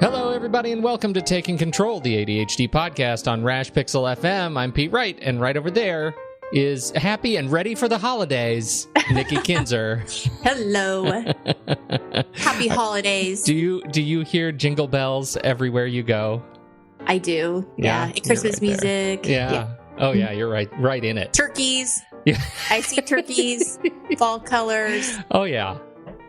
Hello, everybody, and welcome to Taking Control, the ADHD podcast on Rash Pixel FM. I'm Pete Wright, and right over there is happy and ready for the holidays, Nikki Kinzer. Hello. Happy holidays. Do you hear jingle bells everywhere you go? I do. Yeah. And Christmas right music. Yeah. Oh, yeah, you're right in it. Turkeys. Yeah. I see turkeys, fall colors. Oh, yeah.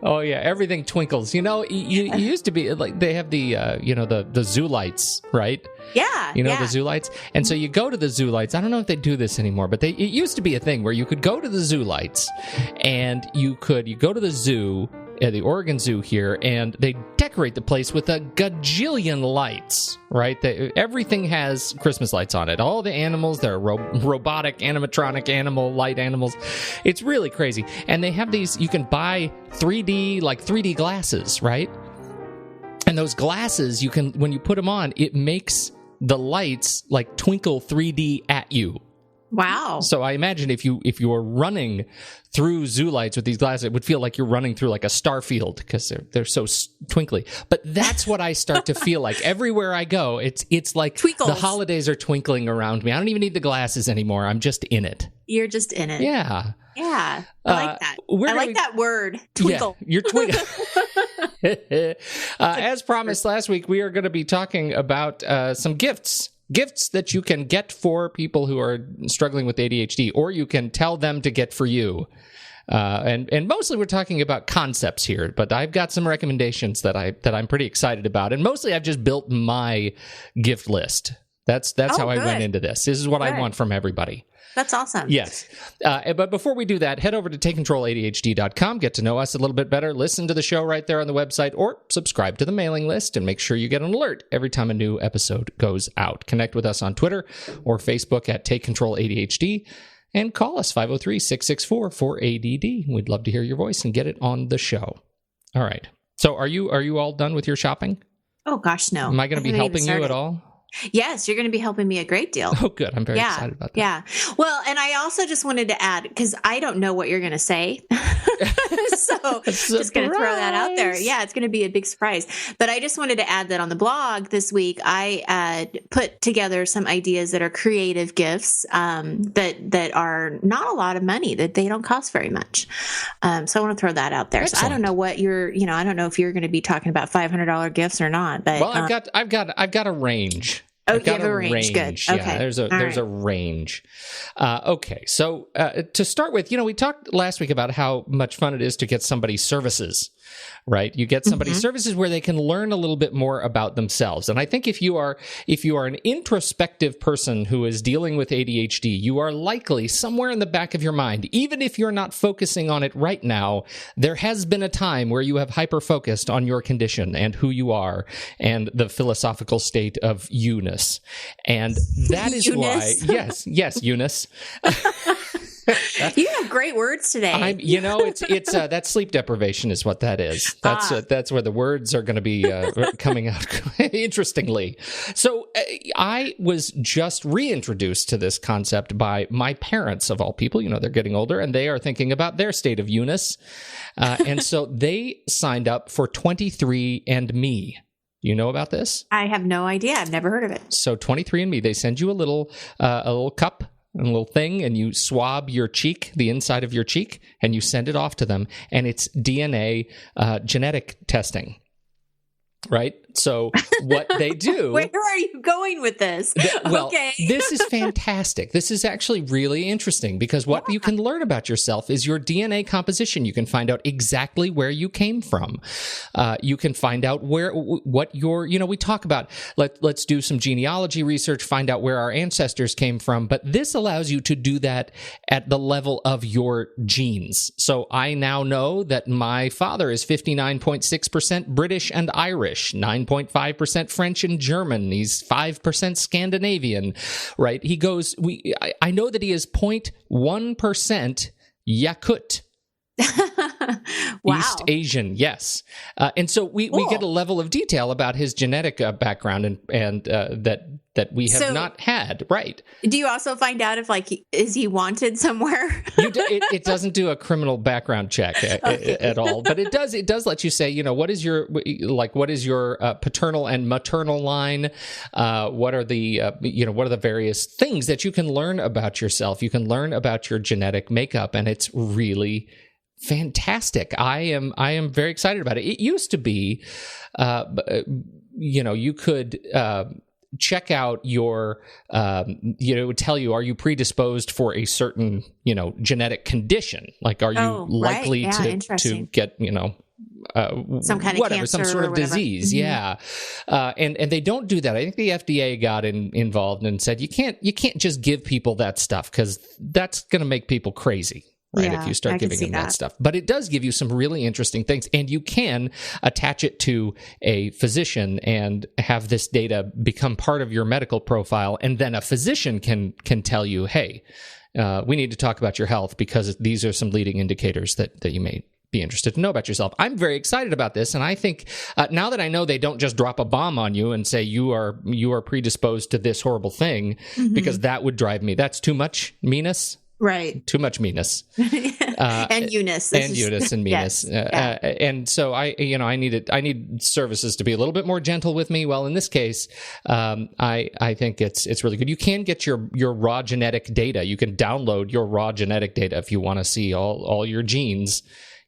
Everything twinkles. You know, you used to be like they have the the zoo lights, right? Yeah. The zoo lights. And so you go to the zoo lights. I don't know if they do this anymore, but it used to be a thing where you could go to the zoo lights and you go to the zoo at the Oregon Zoo here, and they decorate the place with a gajillion lights, right? Everything has Christmas lights on it. All the animals, they're robotic, animatronic light animals. It's really crazy. And they have these, you can buy 3D glasses, right? And those glasses, you can, when you put them on, it makes the lights like twinkle 3D at you. Wow. So I imagine if you were running through zoo lights with these glasses, it would feel like you're running through like a star field because they're so twinkly. But that's what I start to feel like everywhere I go. It's like Twinkles. The holidays are twinkling around me. I don't even need the glasses anymore. I'm just in it. You're just in it. Yeah. Yeah. I like that. I like that word. Twinkle. Yeah, you're twinkle. As promised last week, we are going to be talking about some gifts that you can get for people who are struggling with ADHD, or you can tell them to get for you. And mostly we're talking about concepts here, but I've got some recommendations that I'm pretty excited about. And mostly I've just built my gift list. That's how I went into this. This is what I want from everybody. That's awesome. Yes. But before we do that, head over to takecontroladhd.com, get to know us a little bit better, listen to the show right there on the website, or subscribe to the mailing list and make sure you get an alert every time a new episode goes out. Connect with us on Twitter or Facebook at takecontroladhd, and call us 503-664-4ADD. We'd love to hear your voice and get it on the show. All right. So are you all done with your shopping? Oh, gosh, no. Am I going to be helping you at all? Yes, you're going to be helping me a great deal. Oh, good. I'm very excited about that. Yeah. Well, and I also just wanted to add, because I don't know what you're going to say. So just going to throw that out there. Yeah, it's going to be a big surprise. But I just wanted to add that on the blog this week, I put together some ideas that are creative gifts that are not a lot of money, that they don't cost very much. So I want to throw that out there. Excellent. So I don't know what I don't know if you're going to be okay about $500 gifts or not. But well, I've got a range. Oh, you have a range. Good. Okay. Yeah, there's a range. Okay. So to start with, we talked last week about how much fun it is to get somebody's services, right? You get somebody's services where they can learn a little bit more about themselves. And I think if you are an introspective person who is dealing with ADHD, you are likely somewhere in the back of your mind, even if you're not focusing on it right now, there has been a time where you have hyper-focused on your condition and who you are and the philosophical state of you-ness. And that is why, yes, Eunice. You have great words today. It's that sleep deprivation is what that is. That's where the words are going to be coming out interestingly. So I was just reintroduced to this concept by my parents, of all people. They're getting older and they are thinking about their state of Eunice. And so they signed up for 23andMe. You know about this? I have no idea. I've never heard of it. So 23andMe, they send you a little cup, a little thing, and you swab your cheek, the inside of your cheek, and you send it off to them, and it's DNA genetic testing, right? So what they do... Where are you going with this? Okay. This is fantastic. This is actually really interesting because what you can learn about yourself is your DNA composition. You can find out exactly where you came from. You can find out what your, we talk about, let's do some genealogy research, find out where our ancestors came from. But this allows you to do that at the level of your genes. So I now know that my father is 59.6% British and Irish, 9.5% French and German. He's 5% Scandinavian, right? He goes, I know that he is 0.1% Yakut. Wow. East Asian, yes. And so we get a level of detail about his genetic background and that we have not had, right? Do you also find out if is he wanted somewhere? It doesn't do a criminal background check at all, but it does let you say, what is your paternal and maternal line? What are the various things that you can learn about yourself? You can learn about your genetic makeup, and it's really fantastic. I am very excited about it. It used to be, you could check out your, it would tell you, are you predisposed for a certain, genetic condition? Like, are you likely to get, some kind of cancer, some sort of disease. Mm-hmm. Yeah. And they don't do that. I think the FDA got involved and said, you can't just give people that stuff, because that's going to make people crazy. Right, if you start giving them that stuff. But it does give you some really interesting things, and you can attach it to a physician and have this data become part of your medical profile, and then a physician can tell you, hey, we need to talk about your health because these are some leading indicators that you may be interested to know about yourself. I'm very excited about this, and I think now that I know they don't just drop a bomb on you and say you are predisposed to this horrible thing, mm-hmm. because that would drive me. That's too much meanness. Right. Too much meanness. And Eunice. Eunice and meanness. Yes. And so I need services to be a little bit more gentle with me. Well, in this case, I think it's really good. You can get your raw genetic data. You can download your raw genetic data if you want to see all your genes.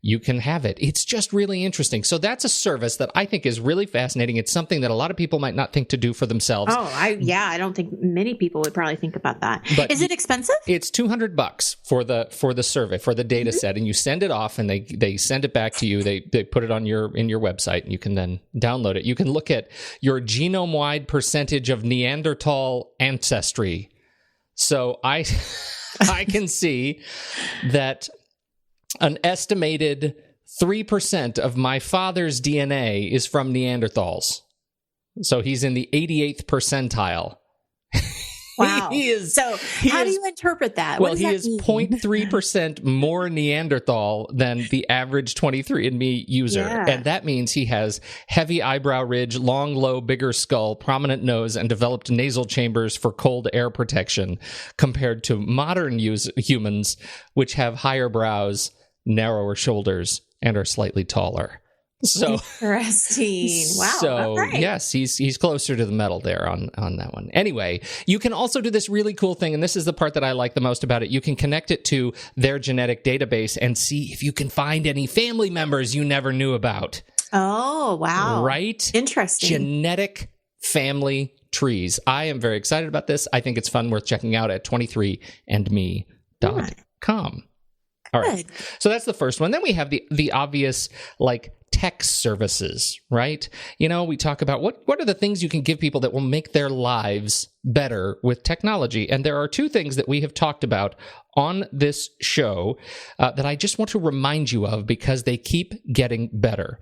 You can have it. It's just really interesting. So that's a service that I think is really fascinating. It's something that a lot of people might not think to do for themselves. Oh, I don't think many people would probably think about that. But is it expensive? It's $200 for the survey, for the data mm-hmm. set, and you send it off, and they send it back to you. They put it in your website, and you can then download it. You can look at your genome-wide percentage of Neanderthal ancestry. So I can see that an estimated 3% of my father's DNA is from Neanderthals. So he's in the 88th percentile. Wow. How do you interpret that? Well, he is 0.3% more Neanderthal than the average 23andMe user. Yeah. And that means he has heavy eyebrow ridge, long, low, bigger skull, prominent nose, and developed nasal chambers for cold air protection, compared to modern humans, which have higher brows, narrower shoulders, and are slightly taller. So interesting. Wow. So yes, he's closer to the metal there on that one. Anyway, you can also do this really cool thing, and this is the part that I like the most about it. You can connect it to their genetic database and see if you can find any family members you never knew about. Oh, wow. Right? Interesting. Genetic family trees. I am very excited about this. I think it's fun, worth checking out at 23andme.com. All right. So that's the first one. Then we have the obvious, tech services, right? We talk about what are the things you can give people that will make their lives better with technology. And there are two things that we have talked about on this show that I just want to remind you of, because they keep getting better.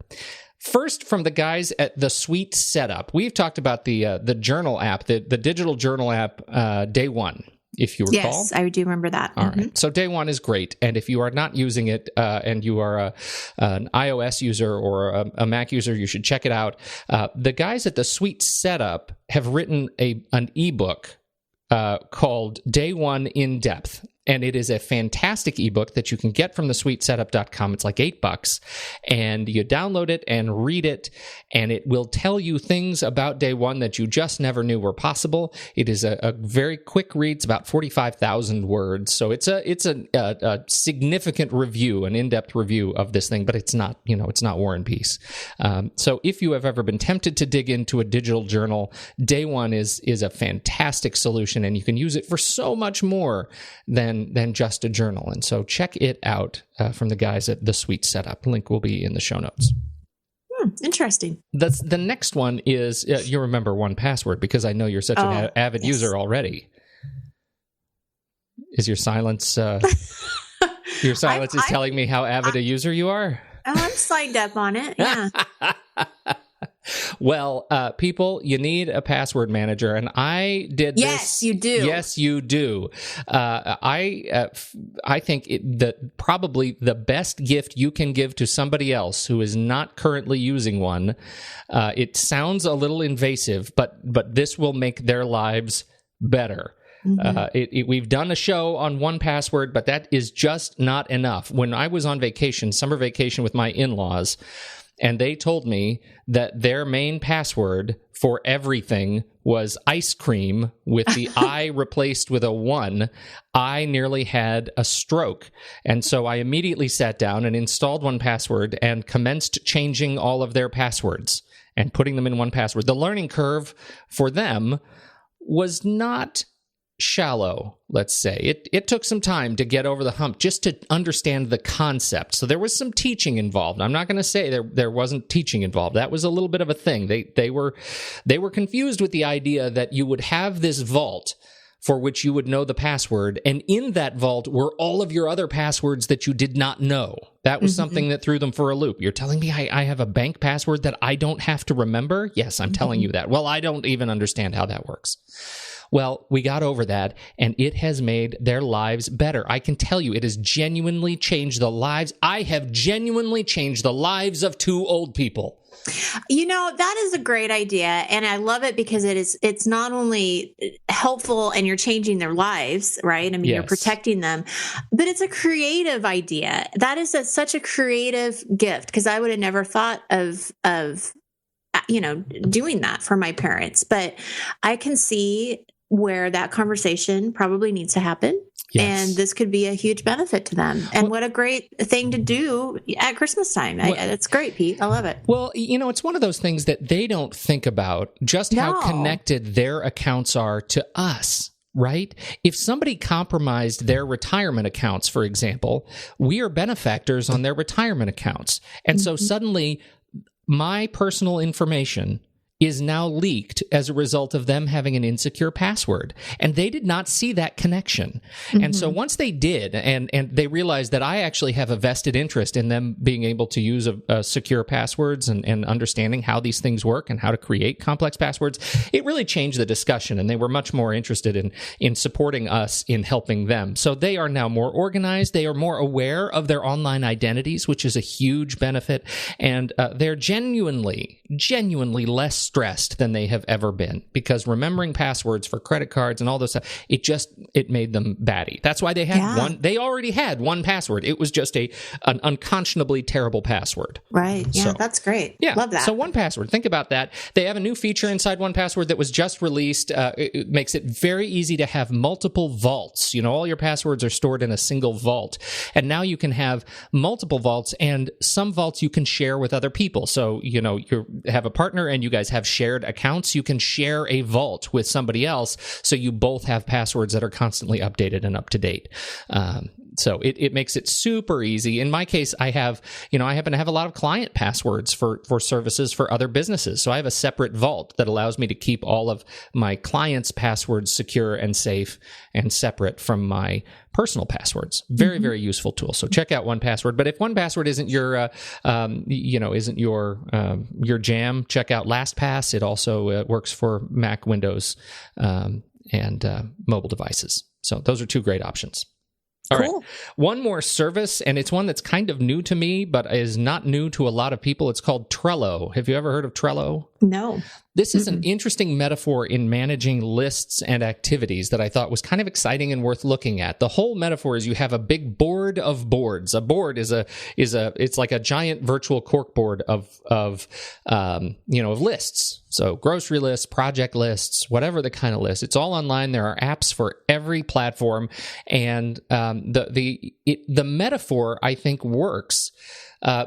First, from the guys at the Sweet Setup, we've talked about the journal app, the digital journal app, Day One, if you recall. Yes, I do remember that. All right. So Day One is great. And if you are not using it and you are an iOS user or a Mac user, you should check it out. The guys at the Sweet Setup have written an ebook called Day One In Depth. And it is a fantastic ebook that you can get from thesweetsetup.com. It's like $8, and you download it and read it, and it will tell you things about Day One that you just never knew were possible. It is a very quick read. It's about 45,000 words, so it's a significant review, an in-depth review of this thing. But it's not War and Peace. So if you have ever been tempted to dig into a digital journal, Day One is a fantastic solution, and you can use it for so much more than just a journal. And so check it out from the guys at the Sweet Setup. Link will be in the show notes. Interesting. The next one is, you remember 1Password, because I know you're such an avid user already. Is your silence... your silence is telling me how avid a user you are? I'm signed up on it, yeah. Well, people, you need a password manager, and I did this. Yes, you do. Yes, you do. I think that probably the best gift you can give to somebody else who is not currently using one, it sounds a little invasive, but this will make their lives better. We've done a show on 1Password, but that is just not enough. When I was on vacation, summer vacation with my in-laws, and they told me that their main password for everything was ice cream with the I replaced with a 1, I nearly had a stroke. And so I immediately sat down and installed 1Password and commenced changing all of their passwords and putting them in 1Password. The learning curve for them was not shallow, let's say. It took some time to get over the hump just to understand the concept. So there was some teaching involved. I'm not going to say there wasn't teaching involved. That was a little bit of a thing. They were confused with the idea that you would have this vault for which you would know the password, and in that vault were all of your other passwords that you did not know. That was something that threw them for a loop. You're telling me I have a bank password that I don't have to remember? Yes, I'm telling you that. Well, I don't even understand how that works. Well, we got over that, and it has made their lives better. I can tell you, it has genuinely changed the lives. I have genuinely changed the lives of 2 old people. You know, that is a great idea, and I love it because it's not only helpful and you're changing their lives, right? I mean, You're protecting them, but it's a creative idea. That is such a creative gift, because I would have never thought of doing that for my parents. But I can see where that conversation probably needs to happen. Yes. And this could be a huge benefit to them. And what a great thing to do at Christmas time. It's great, Pete. I love it. Well, it's one of those things that they don't think about just how connected their accounts are to us. Right? If somebody compromised their retirement accounts, for example, we are benefactors on their retirement accounts. And so suddenly my personal information is now leaked as a result of them having an insecure password. And they did not see that connection. And so once they did, and they realized that I actually have a vested interest in them being able to use secure passwords and understanding how these things work and how to create complex passwords, it really changed the discussion. And they were much more interested in supporting us in helping them. So they are now more organized. They are more aware of their online identities, which is a huge benefit. And they're genuinely less stressed than they have ever been, because remembering passwords for credit cards and all those stuff, it made them batty. That's why they had one. They already had 1Password. It was just an unconscionably terrible password. Right. Yeah, so, that's great. Yeah. Love that. So 1Password, think about that. They have a new feature inside 1Password that was just released. It makes it very easy to have multiple vaults. All your passwords are stored in a single vault. And now you can have multiple vaults, and some vaults you can share with other people. So, you have a partner and you guys have shared accounts. You can share a vault with somebody else, so you both have passwords that are constantly updated and up to date. So it makes it super easy. In my case, I happen to have a lot of client passwords for services for other businesses. So I have a separate vault that allows me to keep all of my clients' passwords secure and safe and separate from my personal passwords. Very, very useful tool. So check out 1Password. But if 1Password isn't your jam, check out LastPass. It also works for Mac, Windows, and mobile devices. So those are 2 great options. All cool. Right. One more service, and it's one that's kind of new to me, but is not new to a lot of people. It's called Trello. Have you ever heard of Trello? No. This is an interesting metaphor in managing lists and activities that I thought was kind of exciting and worth looking at. The whole metaphor is you have a big board of boards. A board it's like a giant virtual corkboard of lists. So grocery lists, project lists, whatever the kind of list. It's all online. There are apps for every platform, and the metaphor, I think, works.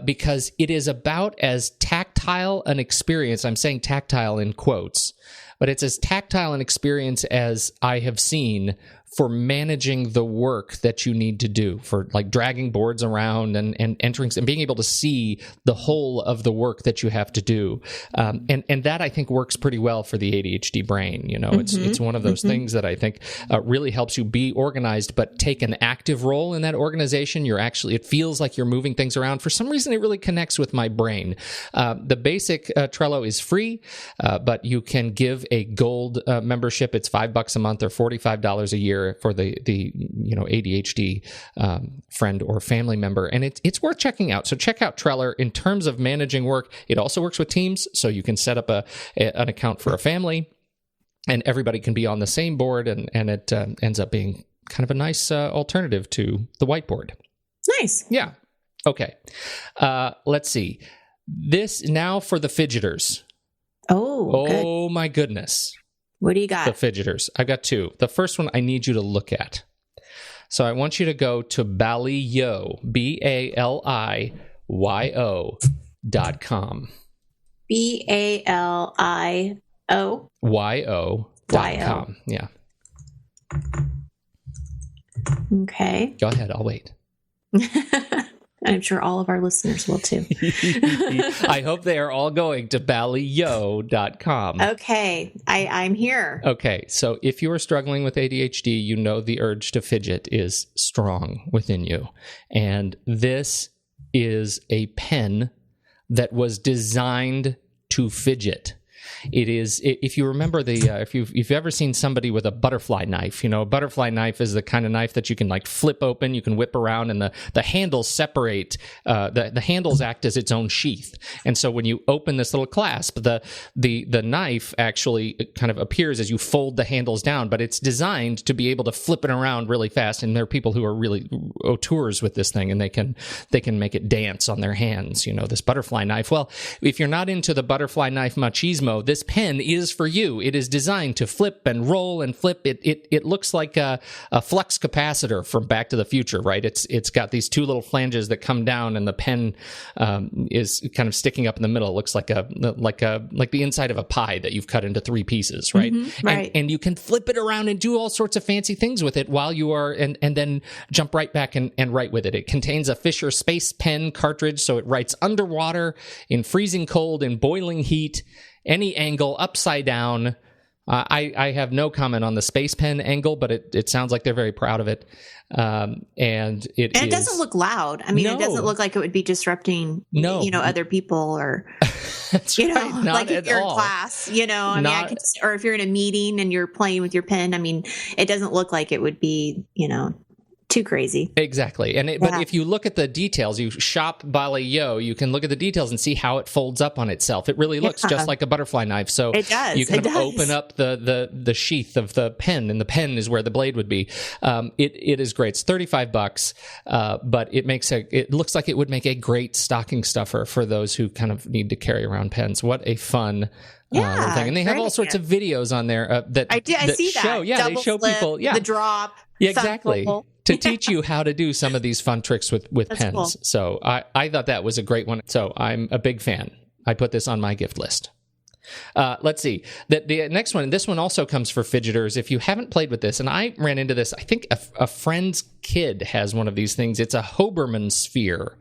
Because it is about as tactile an experience. I'm saying tactile in quotes, but it's as tactile an experience as I have seen for managing the work that you need to do, for like dragging boards around and entering and being able to see the whole of the work that you have to do. And that I think works pretty well for the ADHD brain. You know, it's one of those things that I think really helps you be organized, but take an active role in that organization. It feels like you're moving things around. For some reason, it really connects with my brain. The basic Trello is free, but you can give a gold membership. It's $5 a month or $45 a year for the ADHD friend or family member, and it's worth checking out. So check out Trello. In terms of managing work, it also works with teams, so you can set up an account for a family, and everybody can be on the same board, and it ends up being kind of a nice alternative to the whiteboard. Nice. Yeah. Okay. Let's see. This now for the fidgeters. Oh, my goodness. What do you got? The fidgeters. I've got two. The first one I need you to look at. So I want you to go to Balio, BALIYO.com. BALIO.com. Yeah. Okay. Go ahead. I'll wait. I'm sure all of our listeners will too. I hope they are all going to balio.com. Okay, I'm here. Okay, so if you are struggling with ADHD, you know the urge to fidget is strong within you. And this is a pen that was designed to fidget. It is, if you remember if you've ever seen somebody with a butterfly knife, you know, a butterfly knife is the kind of knife that you can like flip open, you can whip around, and the handles separate, the handles act as its own sheath. And so when you open this little clasp, the knife actually kind of appears as you fold the handles down, but it's designed to be able to flip it around really fast. And there are people who are really auteurs with this thing, and they can make it dance on their hands, you know, this butterfly knife. Well, if you're not into the butterfly knife machismo, this pen is for you. It is designed to flip and roll and flip. It looks like a flux capacitor from Back to the Future, right? It's got these two little flanges that come down, and the pen is kind of sticking up in the middle. It looks like the inside of a pie that you've cut into three pieces, right? Right. And you can flip it around and do all sorts of fancy things with it while you are, and then jump right back and write with it. It contains a Fisher Space Pen cartridge, so it writes underwater, in freezing cold, in boiling heat, any angle, upside down. I have no comment on the Space Pen angle, but it sounds like they're very proud of it. And it doesn't look loud. I mean, It doesn't look like it would be disrupting, other people, or, That's right. Not like if you're all. in class, or if you're in a meeting and you're playing with your pen. I mean, it doesn't look like it would be, too crazy. Exactly. But if you look at the details, you shop Balio, you can look at the details and see how it folds up on itself. It really looks just like a butterfly knife. So it does. You can open up the sheath of the pen, and the pen is where the blade would be. It is great. It's $35, but it looks like it would make a great stocking stuffer for those who kind of need to carry around pens. What a fun little thing. And they have all sorts of videos on there I see show, that. Double they show flip, people, the drop. Yeah, exactly. To teach you how to do some of these fun tricks with pens. Cool. So I thought that was a great one. So I'm a big fan. I put this on my gift list. Let's see. The next one, this one also comes for fidgeters. If you haven't played with this, and I ran into this, I think a friend's kid has one of these things. It's a Hoberman sphere.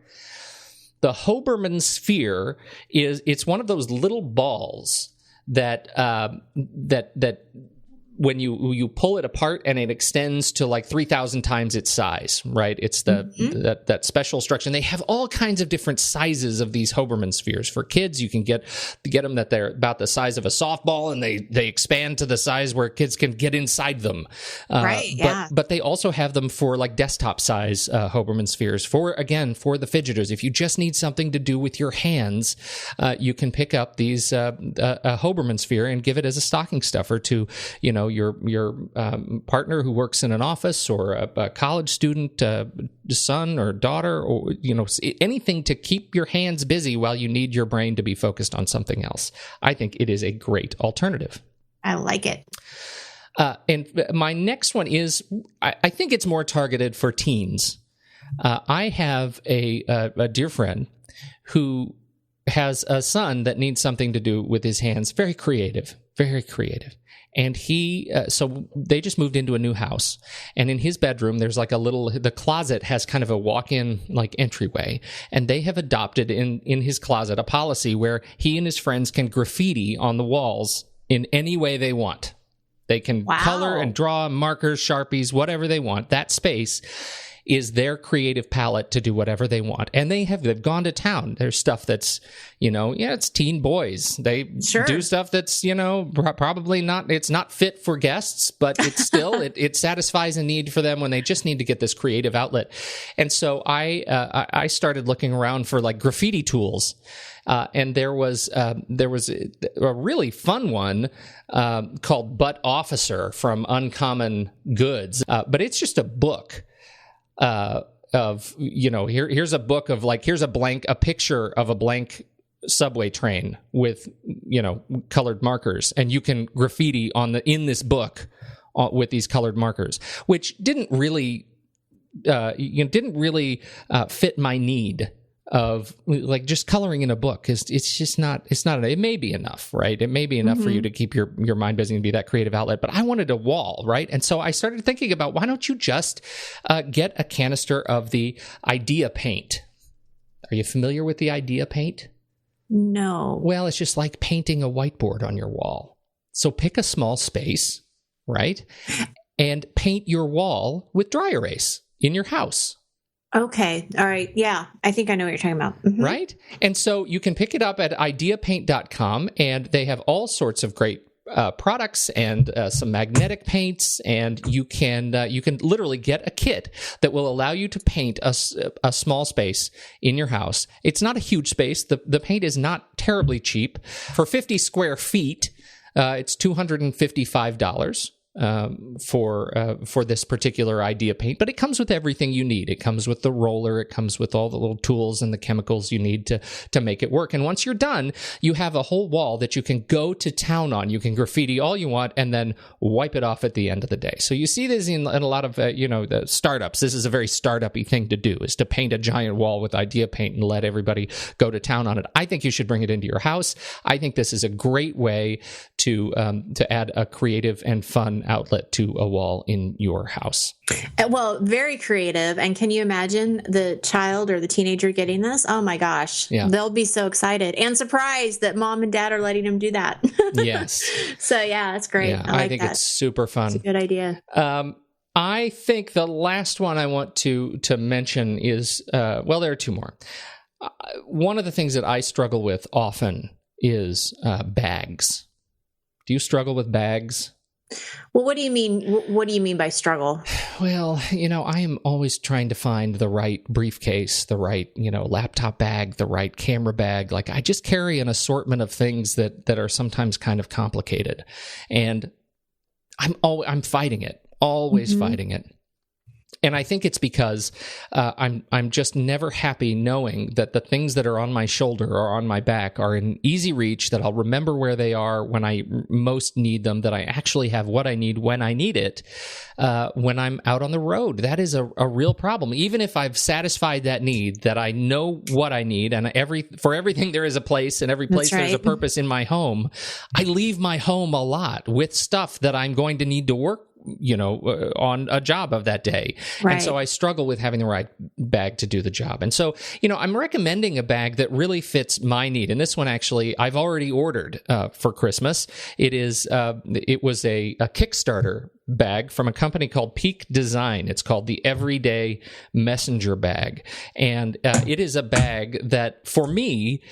The Hoberman sphere it's one of those little balls that when you pull it apart and it extends to like 3,000 times its size, right? It's that special structure. And they have all kinds of different sizes of these Hoberman spheres. For kids, you can get them that they're about the size of a softball, and they expand to the size where kids can get inside them. Right, yeah. But they also have them for like desktop size Hoberman spheres for the fidgeters. If you just need something to do with your hands, you can pick up these a Hoberman sphere and give it as a stocking stuffer to, your partner who works in an office, or a college student, son or daughter, or anything to keep your hands busy while you need your brain to be focused on something else. I think it is a great alternative. I like it. And my next one is, I think it's more targeted for teens. I have a dear friend who has a son that needs something to do with his hands. Very creative, very creative. And so they just moved into a new house. And in his bedroom, there's like the closet has kind of a walk-in like entryway. And they have adopted in his closet a policy where he and his friends can graffiti on the walls in any way they want. They can color and draw markers, Sharpies, whatever they want. That space is their creative palette to do whatever they want. And they've gone to town. There's stuff that's, it's teen boys. They do stuff that's, probably not, it's not fit for guests, but it's still, it satisfies a need for them when they just need to get this creative outlet. And so I started looking around for like graffiti tools. And there was a really fun one called Butt Officer from Uncommon Goods. But it's just a book here's a book of like, here's a picture of a blank subway train with, colored markers, and you can graffiti in this book with these colored markers, which didn't really fit my need of like just coloring in a book. It's just not, it may be enough, right? It may be enough for you to keep your mind busy and be that creative outlet, but I wanted a wall, right? And so I started thinking about, why don't you just get a canister of the Idea paint? Are you familiar with the Idea paint? No. Well, it's just like painting a whiteboard on your wall. So pick a small space, right? And paint your wall with dry erase in your house. Okay. All right. Yeah. I think I know what you're talking about. Mm-hmm. Right? And so you can pick it up at ideapaint.com, and they have all sorts of great products and some magnetic paints, and you can literally get a kit that will allow you to paint a small space in your house. It's not a huge space. The paint is not terribly cheap. For 50 square feet, it's $255. For this particular Idea paint, but it comes with everything you need. It comes with the roller, it comes with all the little tools and the chemicals you need to make it work. And once you're done, you have a whole wall that you can go to town on. You can graffiti all you want and then wipe it off at the end of the day. So you see this in a lot of the startups. This is a very startup-y thing to do, is to paint a giant wall with Idea paint and let everybody go to town on it. I think you should bring it into your house. I think this is a great way to add a creative and fun outlet to a wall in your house. Well, very creative. And can you imagine the child or the teenager getting this? Oh my gosh. Yeah. They'll be so excited and surprised that mom and dad are letting them do that. Yes. So yeah, that's great. Yeah, I think it's super fun. It's a good idea. I think the last one I want to mention is, there are two more. One of the things that I struggle with often is bags. Do you struggle with bags? Well, what do you mean? What do you mean by struggle? Well, I am always trying to find the right briefcase, the right, laptop bag, the right camera bag. Like, I just carry an assortment of things that are sometimes kind of complicated, and I'm fighting it, always fighting it. And I think it's because I'm just never happy knowing that the things that are on my shoulder or on my back are in easy reach, that I'll remember where they are when I most need them, that I actually have what I need when I need it when I'm out on the road. That is a real problem. Even if I've satisfied that need, that I know what I need, and for everything there is a place, and every place there's a purpose in my home, I leave my home a lot with stuff that I'm going to need to work on a job of that day. Right. And so I struggle with having the right bag to do the job. And so, I'm recommending a bag that really fits my need. And this one, actually, I've already ordered for Christmas. It was a Kickstarter bag from a company called Peak Design. It's called the Everyday Messenger Bag. And it is a bag that, for me,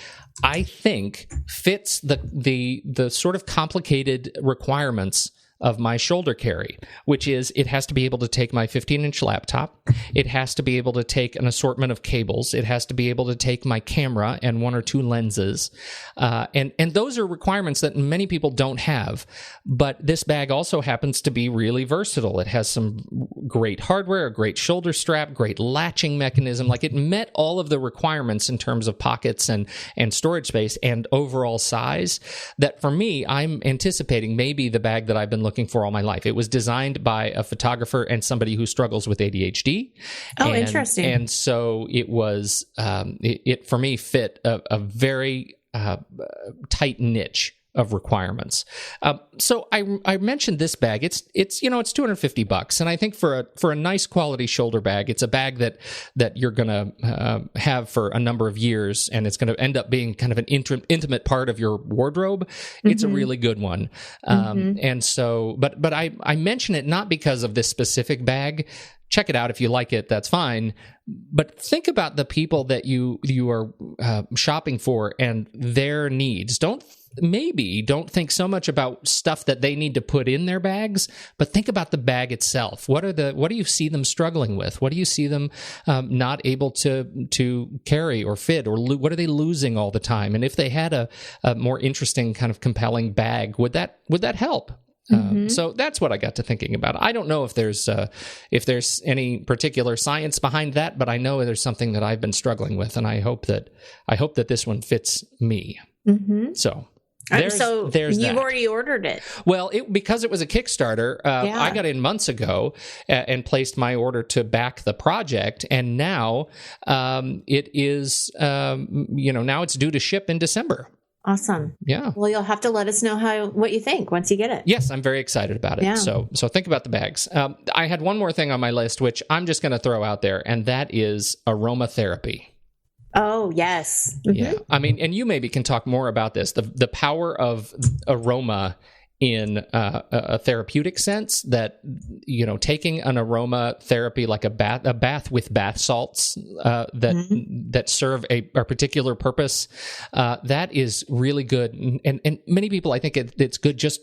I think fits the sort of complicated requirements of my shoulder carry, which is it has to be able to take my 15-inch laptop. It has to be able to take an assortment of cables. It has to be able to take my camera and one or two lenses. And those are requirements that many people don't have. But this bag also happens to be really versatile. It has some great hardware, a great shoulder strap, great latching mechanism. Like, it met all of the requirements in terms of pockets and storage space and overall size, that for me, I'm anticipating maybe the bag that I've been looking looking for all my life. It was designed by a photographer and somebody who struggles with ADHD. Oh, interesting. And so it was, it for me fit a very tight niche of requirements. So I mentioned this bag. It's $250, and I think for a nice quality shoulder bag, it's a bag that you're gonna have for a number of years, and it's gonna end up being kind of an intimate part of your wardrobe. It's a really good one. And so, but I mention it not because of this specific bag. Check it out if you like it. That's fine. But think about the people that you are shopping for and their needs. Don't think so much about stuff that they need to put in their bags, but think about the bag itself. What do you see them struggling with? What do you see them not able to carry or fit, or what are they losing all the time? And if they had a more interesting, kind of compelling bag, would that help? So that's what I got to thinking about. I don't know if there's any particular science behind that, but I know there's something that I've been struggling with, and I hope that this one fits me. So there's you've already ordered it. Well, because it was a Kickstarter, I got in months ago and placed my order to back the project, and now it is now it's due to ship in December. Awesome. Yeah. Well, you'll have to let us know what you think once you get it. Yes, I'm very excited about it. Yeah. So think about the bags. I had one more thing on my list, which I'm just going to throw out there, and that is aromatherapy. Oh, yes. Yeah. I mean, and you maybe can talk more about this, the power of aroma in a therapeutic sense, that, taking an aromatherapy like a bath with bath salts that serve a particular purpose, that is really good. And many people, I think it's good just,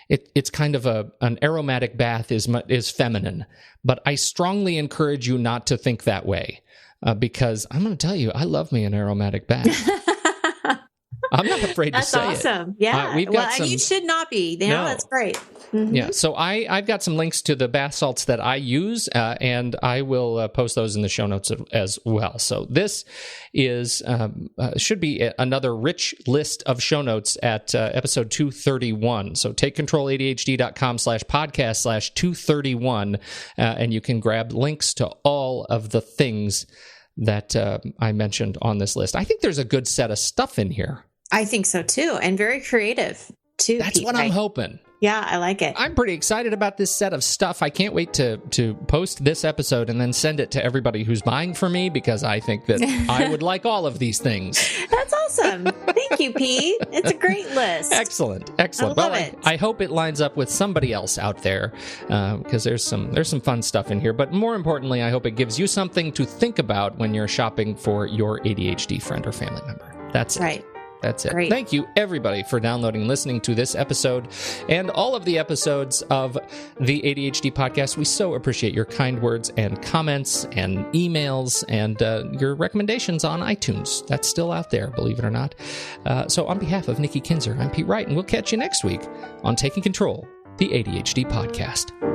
it's kind of an aromatic bath is feminine, but I strongly encourage you not to think that way, because I'm going to tell you, I love me an aromatic bath. I'm not afraid to say it. That's awesome. Yeah. And you should not be. No, that's great. Yeah. So I've got some links to the bath salts that I use, and I will post those in the show notes as well. So this is should be another rich list of show notes at episode 231. So takecontroladhd.com/podcast/231, and you can grab links to all of the things that I mentioned on this list. I think there's a good set of stuff in here. I think so too, and very creative too. That's Pete, what I'm hoping. Yeah, I like it. I'm pretty excited about this set of stuff. I can't wait to post this episode and then send it to everybody who's buying for me, because I think that I would like all of these things. That's awesome. Thank you, Pete. It's a great list. Excellent. I love it. I hope it lines up with somebody else out there, because there's some fun stuff in here. But more importantly, I hope it gives you something to think about when you're shopping for your ADHD friend or family member. That's right. It. That's it. Great. Thank you, everybody, for downloading and listening to this episode and all of the episodes of the ADHD podcast. We so appreciate your kind words and comments and emails and your recommendations on iTunes. That's still out there, believe it or not. So on behalf of Nikki Kinzer, I'm Pete Wright, and we'll catch you next week on Taking Control, the ADHD podcast.